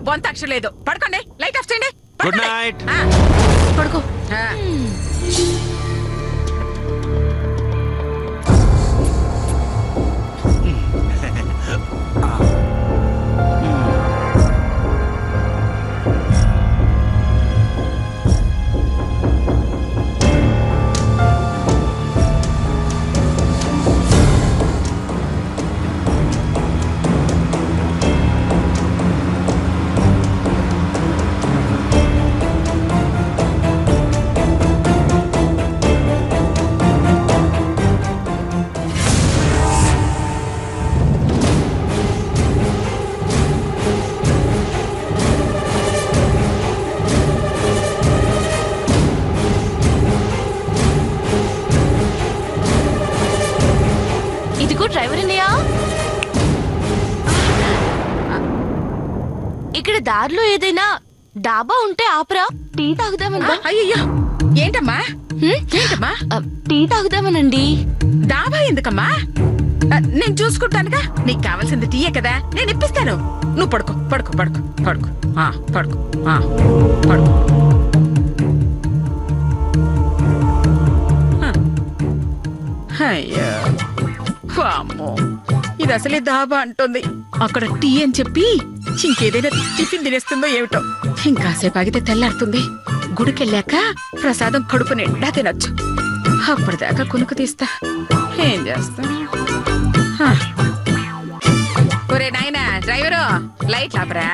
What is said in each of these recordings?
బొంత అక్షరం లేదు. పడుకోండి, లైట్ ఆఫ్ చేయండి. Good night. పడుకో. ఇదిగో డ్రైవర్ అన్నయ్య. ఇక్కడ దారిలో ఏదైనా డాబా ఉంటే ఆపరా, టీ తాగుదామన్నా. అయ్యో, ఏంటమ్మా ఏంటమ్మా? టీ తాగుదామనండి. డాబా ఎందుకమ్మా? నేను చూసుకుంటానుగా. నీకు కావాల్సింది టీయే కదా, నేను ఇప్పిస్తాను. నువ్వు పడుకో పడుకో పడుకో పడుకో పడుకో పడుకో. అయ్యో వామ్మో, ఇది అసలే దాబా అంటుంది. అక్కడ టీ అని చెప్పి ఇంకేదైనా టిఫిన్ తినేస్తుందో ఏమిటో. ఇంకాసేపు ఆగితే తెల్లారుతుంది. గుడికెళ్ళాక ప్రసాదం కడుపు నిండా తినొచ్చు. అప్పటిదాకా కునుకు తీస్తా. ఏం చేస్తా? ఒరే నాయనా డ్రైవరు, లైట్ లాపరా.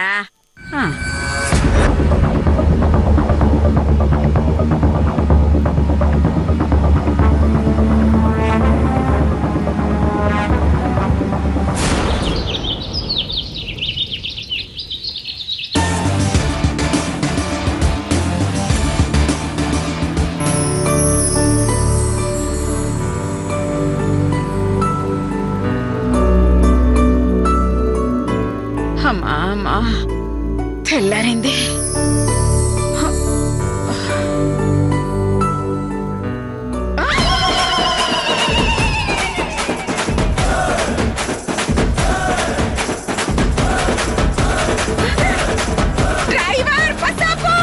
అమ్మా తెల్లారింది. డ్రైవర్ పసాపు!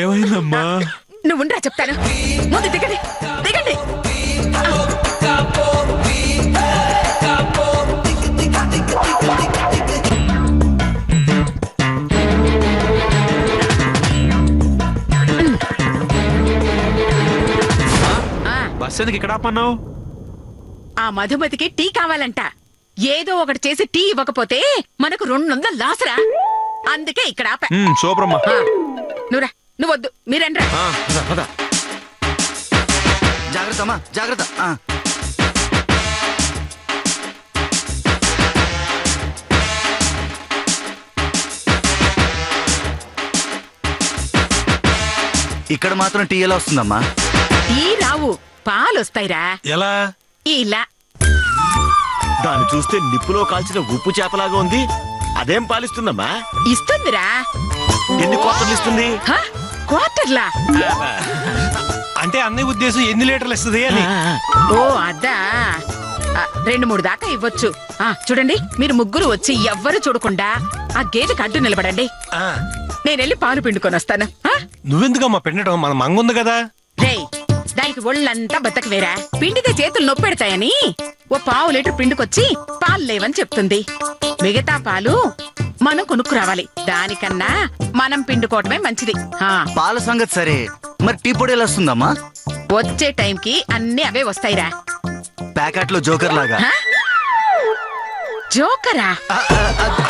ఏమైందమ్మా? నువ్వు ఉండరా చెప్తాను. ముందు దిగండి దిగండి. బస్ ఎందుకు ఇక్కడ ఆపన్నావు? ఆ మధుమతికి టీ కావాలంట. ఏదో ఒకటి చేసి టీ ఇవ్వకపోతే మనకు 200 లాసరా. అందుకే ఇక్కడ ఆపా. సూపరమ్మా. నువ్వురా, నువ్వొద్దు, మీరండ్రా. జాగ్రత్త అమ్మా, జాగ్రత్త. ఇక్కడ మాత్రం టీ ఎలా వస్తుందమ్మా? టీ రావు, పాలు వస్తాయిరా. ఎలా? ఇలా. దాన్ని చూస్తే నిప్పులో కాల్చిన ఉప్పు చేపలాగా ఉంది. అదేం పాలిస్తుందమ్మా? ఇస్తుందిరా. ఎన్ని క్వార్టర్లు ఇస్తుంది? క్వార్టర్లా? అంటే అన్నయ్య ఉద్దేశం ఎన్ని లీటర్లు ఇస్తుంది అని. ఓ అదా, 2-3 దాకా ఇవ్వచ్చు. చూడండి, మీరు ముగ్గురు వచ్చి ఎవ్వరు చూడకుండా ఆ గేదెకి అడ్డు నిలబడండి. నేనెళ్ళి పాలు పిండుకొని వస్తాను. నువ్వెందుకమ్మా పిండటం? మన మంగుంది కదా. రేయ్, దానికి ఒళ్ళంతా బతకవేరా. పిండితే చేతులు నొప్పి పెడతాయని ఓ 1/2 లీటర్ పిండుకొచ్చి పాలు లేవని చెప్తుంది. మిగతా పాలు మనం కొనుక్కు రావాలి. దానికన్నా మనం పిండుకోవటమే మంచిది. పాల సంగతి సరే, మరి టీ పొడి ఎలా వస్తుందమ్మా? వచ్చే టైంకి అన్ని అవే వస్తాయిరా. ప్యాకెట్ లో జోకర్ లాగా. జోకరా?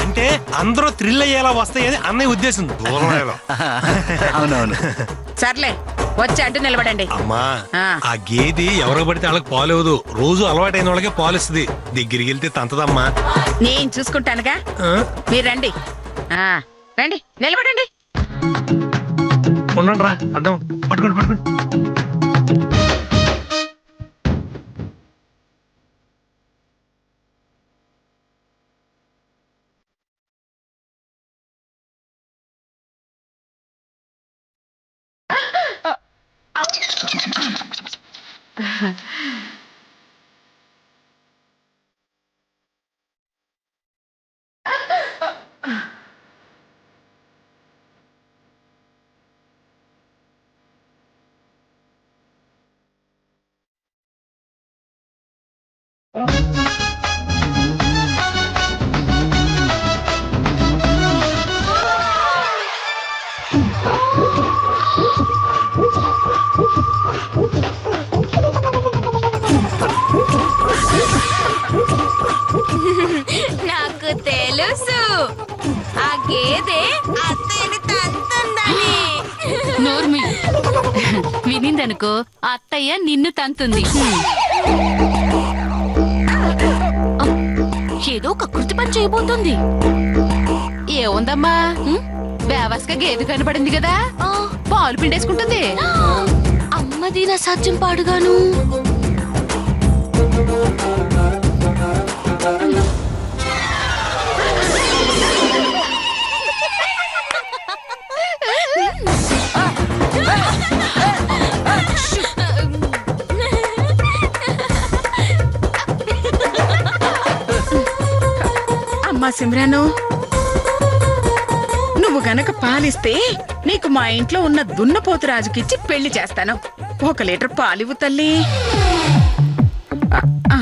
అంటే అందరూ థ్రిల్ అయ్యేలా వస్తాయని అన్నయ్య ఉద్దేశం. అవునవును. సర్లే, వచ్చి అడ్డు నిలబడండి. అమ్మా, ఆ గేది ఎవరికి పడితే వాళ్ళకి పాలు ఇవ్వదు. రోజు అలవాటైన వాళ్ళకే పాలు ఇస్తుంది. దగ్గరికి వెళ్తే తంతదమ్మా. నేను చూసుకుంటానుగా. మీరు రండి. రండి, నిలబడండి. ఉండండి రా, అడ్డం పట్టుకోండి పట్టుకోండి. నాకు తెలుసు ఆ గేదె అత్తయ్యని తంతుందని. నోర్మి వినిందనుకో అత్తయ్య నిన్ను తంతుంది. ఏదో ఒక కృతి పని చేయబోతుంది. ఏముందమ్మా బేవస్గా గేదె కనపడింది కదా, పాలు పిండేసుకుంటుంది. అమ్మది నా సత్యం పాడుగాను. అమ్మా సిమ్రాను, నువ్వు గనక పాలిస్తే నీకు మా ఇంట్లో ఉన్న దున్నపోతు రాజుకిచ్చి పెళ్లి చేస్తాను. 1 లీటర్ పాలివ్వు తల్లి. ఆ, ఆ.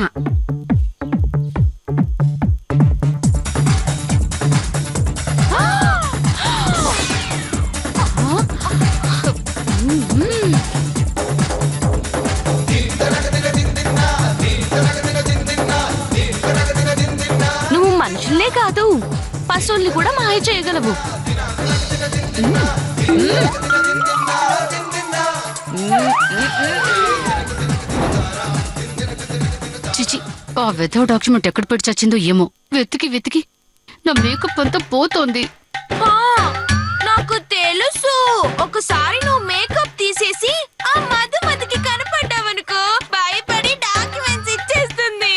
నువ్వు మనుషుల్నే కాదు పశువుల్ని కూడా మాయ చేయగలవు. చిచి, ఆ వెధో డాక్యుమెంట్ ఎక్కడ పెట్టి చచ్చిందో ఏమో. వెతికి వెతికి నా మేకప్ అంతా పోతోంది. నాకు తెలుసు. ఒకసారి నువ్వు మేకప్ తీసేసి ఆ మధుమతికి కనపడ్డావనుకో భయపడి డాక్యుమెంట్స్ ఇచ్చేస్తుంది.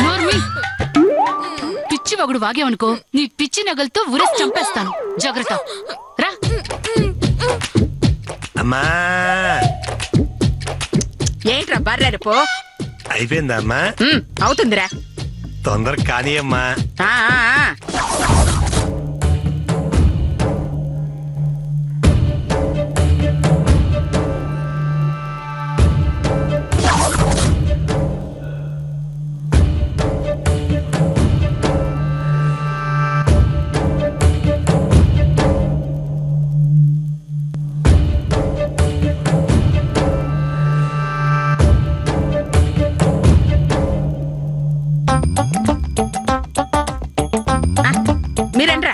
నోర్మి, పిచ్చి వగుడు వాగేవనుకో నీ పిచ్చి నగలతో ఉరేసి చంపేస్తాను. జాగ్రత్త రా. అమ్మా ఏంట్రా బర్రెరు పో. అయిపోయిందా అమ్మా? అవుతుందిరా. తొందర కానీ అమ్మా. ఆ, ఆ, ఆ. మీరండ్రా.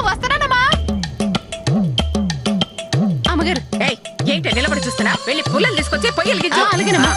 వస్తానమ్మా. అమ్మగారు ఏయ్, ఏంటి నిలబడి చూస్తున్నా? వెళ్ళి పుల్లలు తీసుకొచ్చి పొయ్యి వెలిగించు. అలాగేనమ్మా.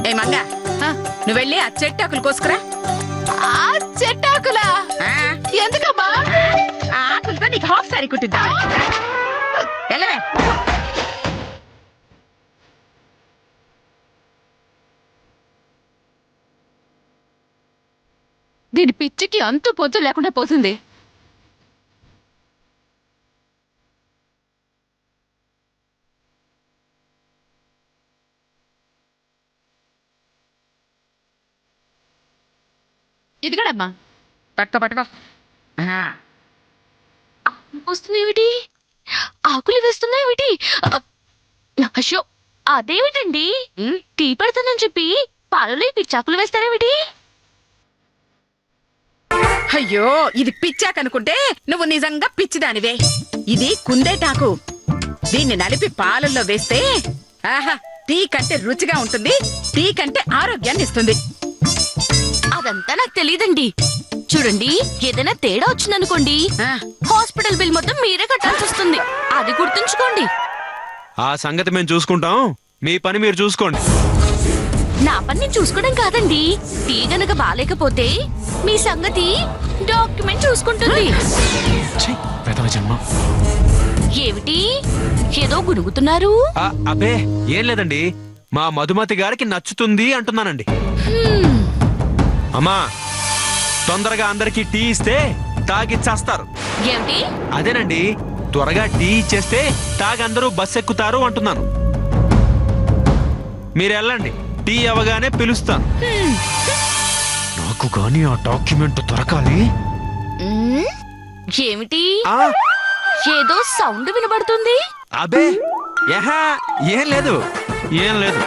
ఏ మంగ, నువ్వు వెళ్ళి ఆ చెట్టాకులు కోసుకురా. ఆ చెట్టాకులా? ఆ హాఫ్ సారీ కుట్టిద్దాం వెళ్ళవే. దీని పిచ్చికి అంతు పొద్దు లేకుండా పోతుంది. ఇదిగడమ్మా. పట్టుకో వస్తుందేమిటి? ఆకులు వేస్తున్నాయేమిటి? అయ్యో, అదేమిటండి? టీ పెడతానని చెప్పి పాలలో ఈ పిచ్చాకులు వేస్తారేమిటి? అయ్యో, ఇది పిచ్చాకనుకుంటే నువ్వు నిజంగా పిచ్చిదానివే. ఇది కుందేటాకు. దీన్ని నలిపి పాలల్లో వేస్తే ఆహా, టీ కంటే రుచిగా ఉంటుంది, టీ కంటే ఆరోగ్యాన్ని ఇస్తుంది. అదంతా నాకు తెలియదండి. చూడండి, ఏదైనా తేడా వచ్చిందనుకోండి, ఆ, హాస్పిటల్ బిల్ మొత్తం మీరే కట్టాల్సి వస్తుంది. అది గుర్తుంచుకోండి. ఆ సంగతి మేము చూసుకుంటాం, మీ పని మీరు చూసుకోండి. నా పని నేను చూసుకోవడం కాదండి. టీ గనక బాలేకపోతే మీ సంగతి డాక్యుమెంట్ చూసుకుంటుంది. ఏమిటి ఏదో గునుగుతున్నారు? అబ్బే ఏం లేదండి, మా మధుమతి గారికి నచ్చుతుంది అంటున్నానండి. అమ్మా, తొందరగా అందరికి టీ ఇస్తే తాగి చేస్తారు. ఏమిటి? అదేనండి, త్వరగా టీ ఇచ్చేస్తే తాగి అందరూ బస్ ఎక్కుతారు అంటున్నాను. మీరు వెళ్ళండి, టీ అవగానే పిలుస్తాను. నాకు గాని ఆ డాక్యుమెంట్ దొరకాలి. మ్మ్? ఏమిటి? ఆ, ఏదో సౌండ్ వినబడుతుంది. అబే ఏహా, ఏం లేదు ఏం లేదు.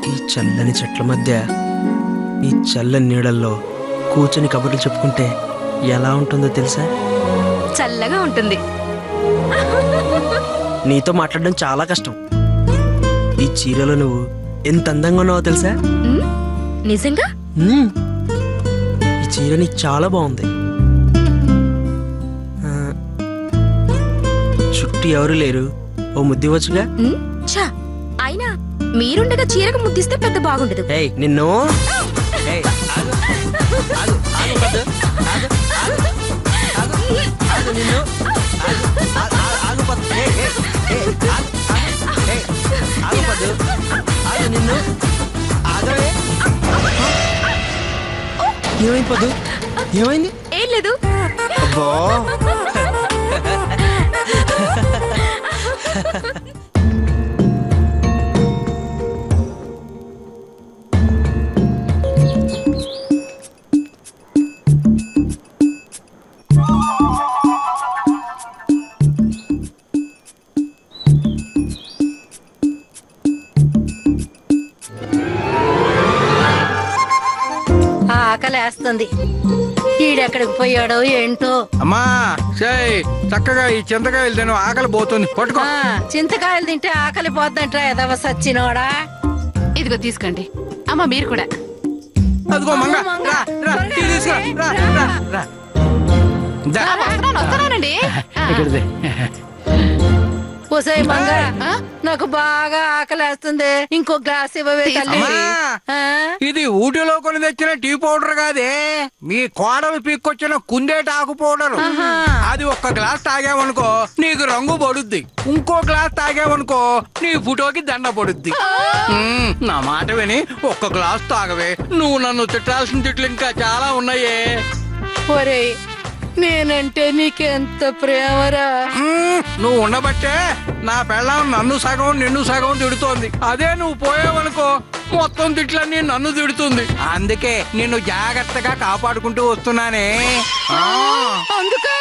ఈ చల్లని చెట్ల మధ్య ఈ చల్లని నీడల్లో కూర్చొని కబుర్లు చెప్పుకుంటే ఎలా ఉంటుందో తెలుసా? చల్లగా ఉంటుంది. నీతో మాట్లాడడం చాలా కష్టం. ఈ చీరలో నువ్వు ఎంత అందంగా ఉన్నావో తెలుసా? నిజంగా? మ్మ్. ఈ చీర నీకు చాలా బాగుంది. ఆ, చుట్టూ ఎవరు లేరు, ఓ ముద్దివచ్చుగా. చా, అయినా మీరుండగా చీరకు ముద్దిస్తే పెద్ద బాగుండదు. ఏయ్ నిన్ను ఏయ్, ఆగు, ఆగు, ఆగు, పద్దు, ఆగు, ఆగు, ఆగు, ఆగు, నిన్ను ఆగు, ఆగు, పద్దు, ఏయ్, ఏయ్, ఏయ్, ఆగు, ఆగు, ఏయ్, ఆగు, పద్దు, ఆగు, నిన్ను ఆగవే. ఏమైంది పద్దు, ఏమైంది? ఏం లేదు. అబ్బా, ఆకలేస్తుంది. ఈడెక్కడికి పోయాడో ఏంటో. అమ్మా సై చక్కగా ఈ చింతకాయలు తిను, ఆకలి పోతుంది, పట్టుకో. చింతకాయలు తింటే ఆకలి పోద్దంట ఎదవ సచ్చినోడా. ఇదిగో తీసుకోండి. అమ్మ మీరు కూడా. అదిగో మంగ, రా, రా, టీ తీసుకురా, రా, రా, రా. దా. వస్తున్నానండి. ఇక్కడిదే. ఒసేయ్ మంగ, నాకు బాగా ఆకలేస్తుంది. ఇంకో గ్లాస్ ఇవ్వవే తల్లి. అమ్మా, ఆ? ఇది ఊటీలో కొని తెచ్చిన టీ పౌడర్ కాదే, మీ కోడలు పీక్కొచ్చిన కుందేటి ఆకు పౌడర్. అది ఒక్క గ్లాస్ తాగావనుకో నీకు రంగు పడుద్ది, ఇంకో గ్లాస్ తాగావనుకో నీ ఫోటోకి దండ పడుద్ది. నా మాట విని ఒక్క గ్లాస్ తాగవే. నువ్వు నన్ను తిట్టాల్సిన తిట్లు ఇంకా చాలా ఉన్నాయే. ఒరేయ్, నేనంటే నీకెంత ప్రేమరా. నువ్వు ఉండబట్టే నా పెళ్ళాం నన్ను సగం నిన్ను సగం తిడుతోంది. అదే నువ్వు పోయావనుకో మొత్తం తిట్లన్నీ నన్ను తిడుతుంది. అందుకే నిన్ను జాగ్రత్తగా కాపాడుకుంటూ వస్తున్నానే. అందుకే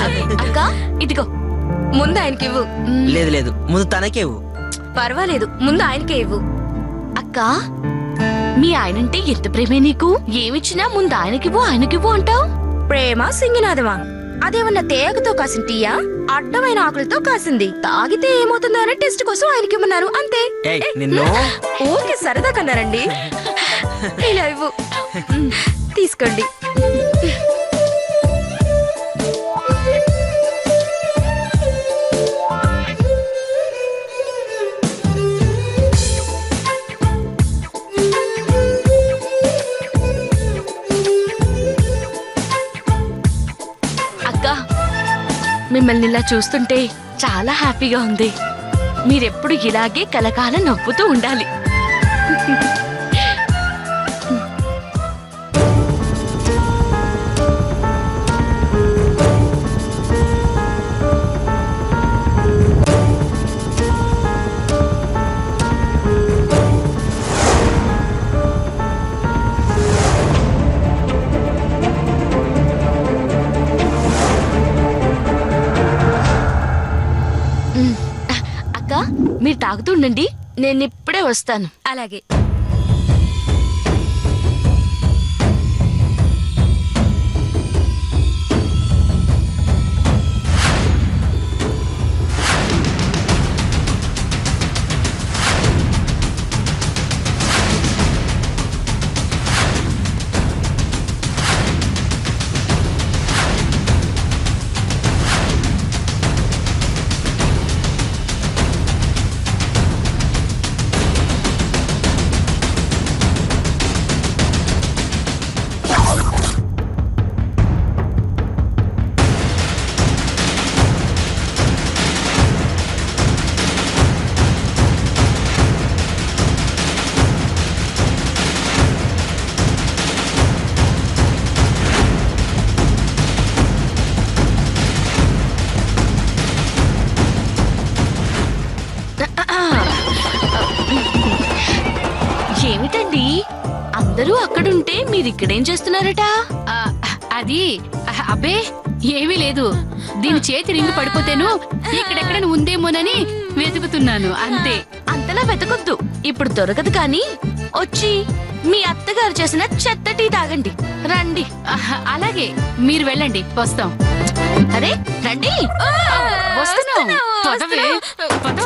అక్క, ఇదిగో ముందు ఆయనకి ఇవ్వు. లేదు లేదు, ముందు తనకే ఇవ్వు. పర్వాలేదు, ముందు ఆయనకే ఇవ్వు. అక్క, మీ ఆయనంటే ఎంత ప్రేమే నీకు? ఏమిచ్చినా ముందు ఆయనకివ్వు ఆయనకివ్వు అంటావు. ప్రేమ సింగినాదమా? అదేమన్నా తేగతో కాసిన టీయా, అడ్డమైన ఆకులతో కాసింది. తాగితే ఏమవుతుందో అని టెస్ట్ కోసం ఆయనకి ఇమ్మన్నాను, అంతే. ఏయ్ నిన్ను. ఓకే, సరదా కన్నారండి. ఇలా ఇవ్వు, తీసుకోండి. మిమ్మల్ని ఇలా చూస్తుంటే చాలా హ్యాపీగా ఉంది. మీరెప్పుడు ఇలాగే కలకాలం నవ్వుతూ ఉండాలి. అక్క, మీరు తాగుతూ ఉండండి, నేను ఇప్పుడే వస్తాను. అలాగే. ఏమిటండి అందరూ అక్కడుంటే మీరిక్కడేం చేస్తున్నారట? అది అబ్బే ఏమీ లేదు. దీని చేతి రింగు పడిపోతేను ఇక్కడెక్కడ ఉందేమోనని వెతుకుతున్నాను అంతే. అంతలా వెతకొద్దు, ఇప్పుడు దొరకదు. కానీ వచ్చి మీ అత్తగారు చేసిన చెత్త టీ తాగండి. రండి. అలాగే, మీరు వెళ్ళండి, వస్తాం. అరే రండి. వస్తున్నాం. పదవే, పద.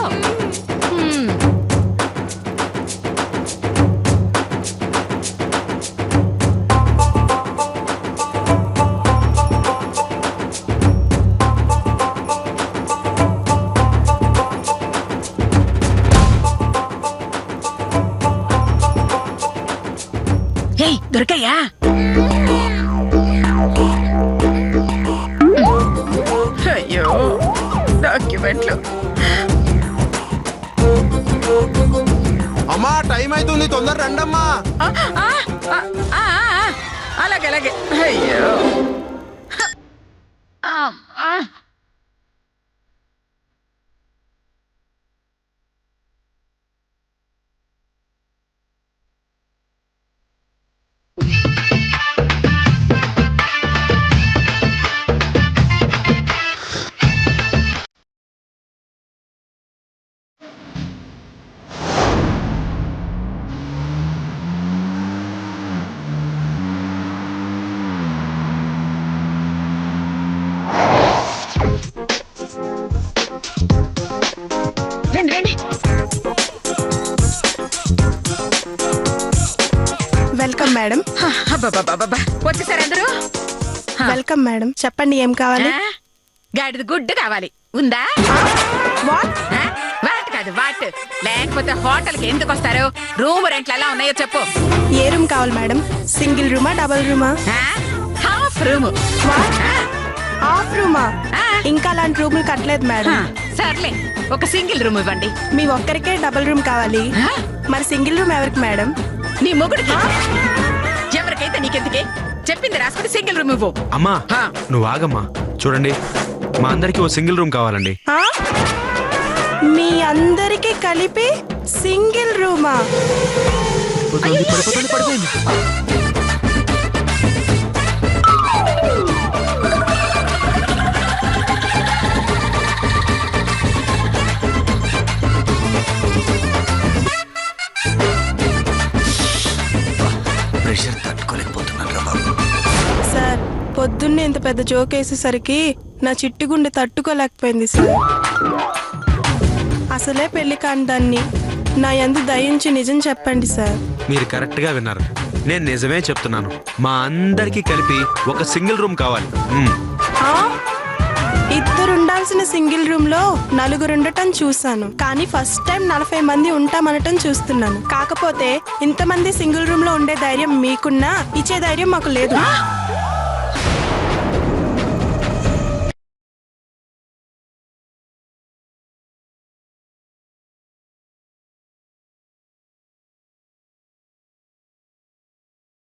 ఏయ్ దొరికాయా? అయ్యో డాక్యుమెంట్లు. అమ్మా టైం అవుతుంది, తొందర రండమ్మా. ఆ, ఆ, ఆ, ఆ, ఆ, అలాగే అలాగే. అయ్యో రండి రండి. Welcome madam. అబ్బబ్బబ్బబ్బబ్బా. వచ్చేసారు అందరూ? Welcome madam. చెప్పండి ఏం కావాలి? ఆ? గాడిద గుడ్డు కావాలి. ఉందా? వాట్? ఆ? వాట్ కాదు వాట్. లేకపోతే హోటల్ కి ఎందుకు వస్తారు? రూమ్ రెంట్లు ఎలా ఉన్నాయో చెప్పు. ఏ రూమ్ కావాలి మేడం? సింగిల్ రూమా డబుల్ రూమా? ఆ? Half room. వాట్? ఆ? హాఫ్ రూమా? ఆ. ఇంకా అలాంటి రూములు కట్టలేదు మేడం. ఆ, సర్లే ఒక సింగిల్ రూమ్ ఇవ్వండి. మీ ఒక్కరికే డబుల్ రూమ్ కావాలి. ఆ? మరి సింగిల్ రూమ్ ఎవరికి మేడం? నీ మొగుడికి. ఎవరికైతే నీకెందుకే? చెప్పింది రాసుకుని సింగిల్ రూమ్ ఇవ్వు. అమ్మా ఆ. నువ్వు ఆగమ్మా. చూడండి, మా అందరికి ఓ సింగిల్ రూమ్ కావాలండి. ఆ? మీ అందరికి కలిపి సింగిల్ రూమా? పడిపోయింది. ప్రెషర్ తట్టుకోలేకపోతున్నాను రా బాబు. సార్ పొద్దున్నే ఇంత పెద్ద జోక్ వేసేసరికి నా చిట్టు గుండె తట్టుకోలేకపోయింది సార్. అసలే పెళ్లి కాని దాన్ని నా యందు దయించి నిజం చెప్పండి సార్. మీరు కరెక్ట్ గా విన్నారు. నేను నిజమే చెప్తున్నాను. మా అందరికి కలిపి ఒక సింగిల్ రూమ్ కావాలి. ఆ? ఇద్దరు ఉండాల్సిన సింగిల్ రూమ్ లో నలుగురు ఉండటం చూసాను. కానీ ఫస్ట్ టైం 40 మంది ఉంటామనటం చూస్తున్నాను. కాకపోతే ఇంతమంది సింగిల్ రూమ్ లో ఉండే ధైర్యం మీకున్నా ఇచ్చే ధైర్యం మాకు లేదు.